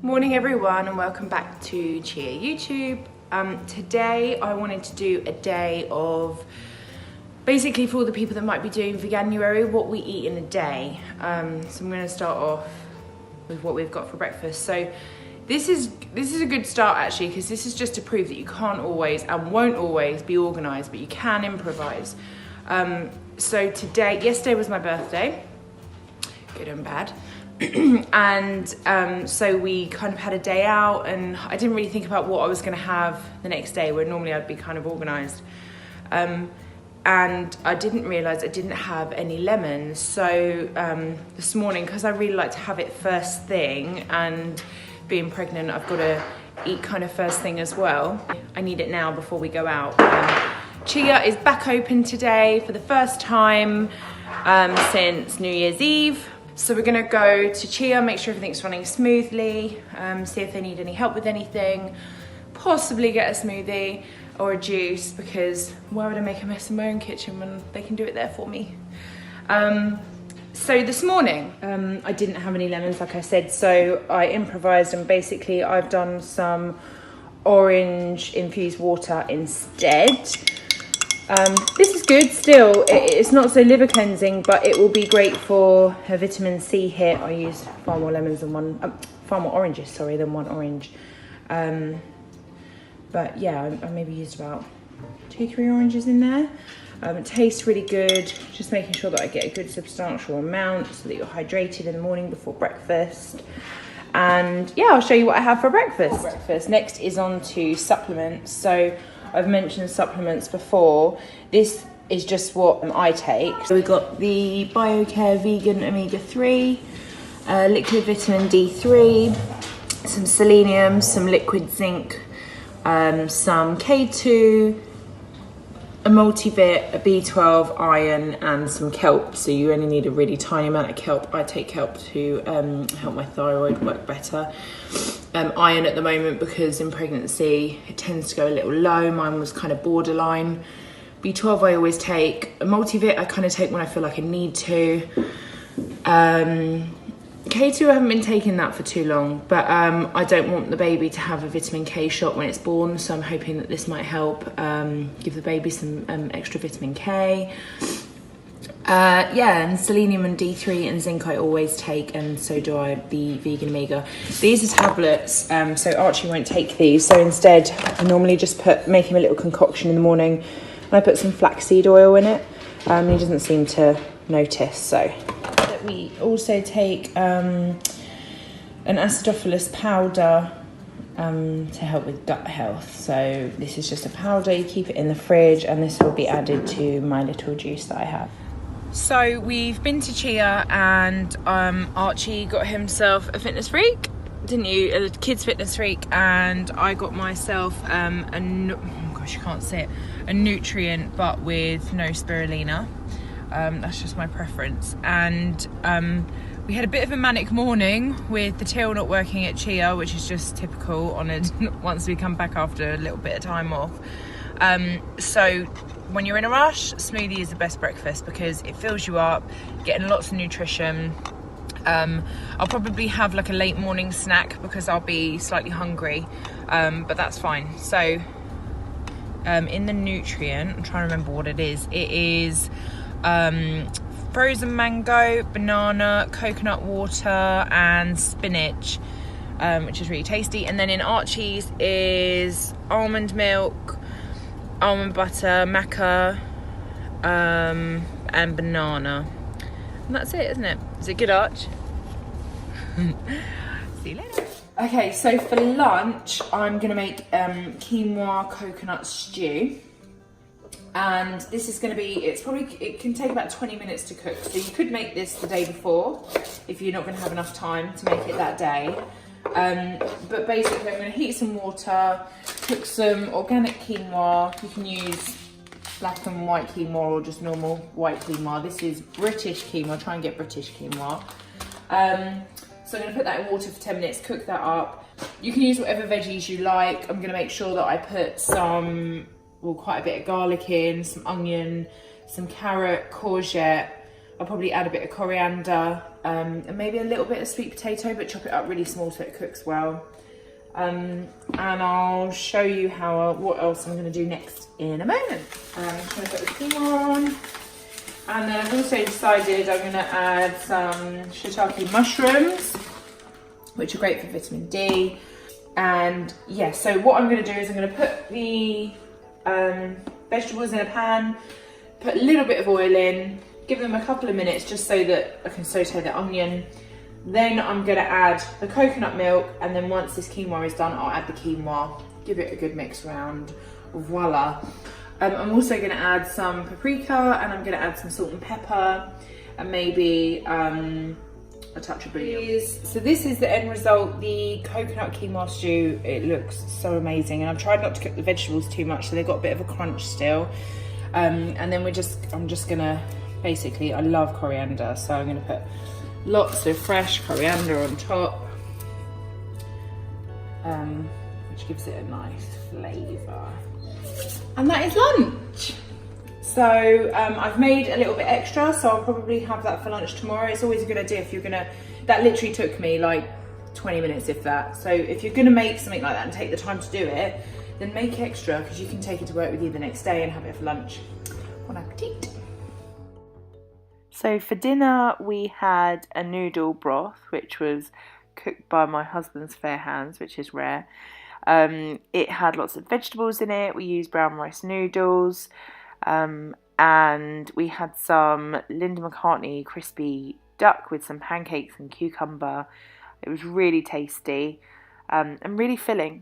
Morning everyone and welcome back to Chia YouTube. Today I wanted to do a day of basically for all the people that might be doing Veganuary, what we eat in a day. So I'm going to start off with what we've got for breakfast. So this is a good start actually, because this is just to prove that you can't always and won't always be organised, but you can improvise. So yesterday was my birthday, good and bad. And so we kind of had a day out, and I didn't really think about what I was going to have the next day, where normally I'd be kind of organised. And I didn't realise I didn't have any lemons. So this morning, because I really like to have it first thing, and being pregnant, I've got to eat kind of first thing as well. I need it now before we go out. Chia is back open today for the first time since New Year's Eve. So we're gonna go to Chia, make sure everything's running smoothly, see if they need any help with anything, possibly get a smoothie or a juice, because why would I make a mess in my own kitchen when they can do it there for me? So this morning, I didn't have any lemons, like I said, so I improvised, and basically I've done some orange infused water instead. This is good still. It's not so liver cleansing, but it will be great for her vitamin C hit. I used far more lemons than far more oranges, sorry, than one orange. But yeah, I maybe used about 2-3 oranges in there. It tastes really good. Just making sure that I get a good substantial amount so that you're hydrated in the morning before breakfast. And yeah, I'll show you what I have for breakfast. Next is on to supplements. So I've mentioned supplements before. This is just what I take. So we've got the BioCare Vegan Omega-3, liquid vitamin D3, some selenium, some liquid zinc, some K2, a multivit, a B12, iron, and some kelp. So you only need a really tiny amount of kelp. I take kelp to help my thyroid work better. Iron at the moment, because in pregnancy it tends to go a little low. Mine was kind of borderline. B12 I always take. A multivit I kind of take when I feel like I need to. K2 I haven't been taking that for too long, but I don't want the baby to have a vitamin K shot when it's born, so I'm hoping that this might help give the baby some extra vitamin K. Yeah, and selenium and D3 and zinc I always take, and so do I the Vegan Omega. These are tablets, so Archie won't take these, so instead I normally just make him a little concoction in the morning, and I put some flaxseed oil in it. He doesn't seem to notice. So we also take an acidophilus powder to help with gut health. So this is just a powder, you keep it in the fridge, and this will be added to my little juice that I have. So we've been to Chia, and Archie got himself a fitness freak, didn't you? A kid's fitness freak, and I got myself oh gosh, you can't see it, a nutrient, but with no spirulina. That's just my preference. And we had a bit of a manic morning with the till not working at Chia, which is just typical on once we come back after a little bit of time off. So when you're in a rush, smoothie is the best breakfast because it fills you up, getting lots of nutrition. I'll probably have like a late morning snack because I'll be slightly hungry, but that's fine. So in the nutrient, I'm trying to remember what it is. It is frozen mango, banana, coconut water, and spinach, which is really tasty. And then in Archie's is almond milk, almond butter, maca, and banana. And that's it, isn't it? Is it good, Arch? See you later. Okay, so for lunch, I'm gonna make quinoa coconut stew. And this is going to be, it can take about 20 minutes to cook. So you could make this the day before if you're not going to have enough time to make it that day. But basically I'm going to heat some water, cook some organic quinoa. You can use black and white quinoa or just normal white quinoa. This is British quinoa, try and get British quinoa. So I'm going to put that in water for 10 minutes, cook that up. You can use whatever veggies you like. I'm going to make sure that I put quite a bit of garlic in, some onion, some carrot, courgette. I'll probably add a bit of coriander and maybe a little bit of sweet potato, but chop it up really small so it cooks well. And I'll show you what else I'm going to do next in a moment. I'm just going to put the quinoa on. And then I've also decided I'm going to add some shiitake mushrooms, which are great for vitamin D. And yeah, so what I'm going to do is I'm going to put the vegetables in a pan, put a little bit of oil in, give them a couple of minutes just so that I can saute the onion. Then I'm going to add the coconut milk, and then once this quinoa is done, I'll add the quinoa, give it a good mix around. Voila. I'm also going to add some paprika, and I'm going to add some salt and pepper, and maybe a touch of bouillon. So this is the end result, the coconut quinoa stew. It looks so amazing, and I've tried not to cook the vegetables too much, so they've got a bit of a crunch still. And then I'm just going to, basically, I love coriander, so I'm going to put lots of fresh coriander on top, which gives it a nice flavour. And that is lunch. So I've made a little bit extra, so I'll probably have that for lunch tomorrow. It's always a good idea if you're gonna, that literally took me like 20 minutes if that. So if you're gonna make something like that and take the time to do it, then make extra, because you can take it to work with you the next day and have it for lunch. Bon appetit. So for dinner we had a noodle broth, which was cooked by my husband's fair hands, which is rare. It had lots of vegetables in it. We used brown rice noodles, and we had some Linda McCartney crispy duck with some pancakes and cucumber. It was really tasty and really filling.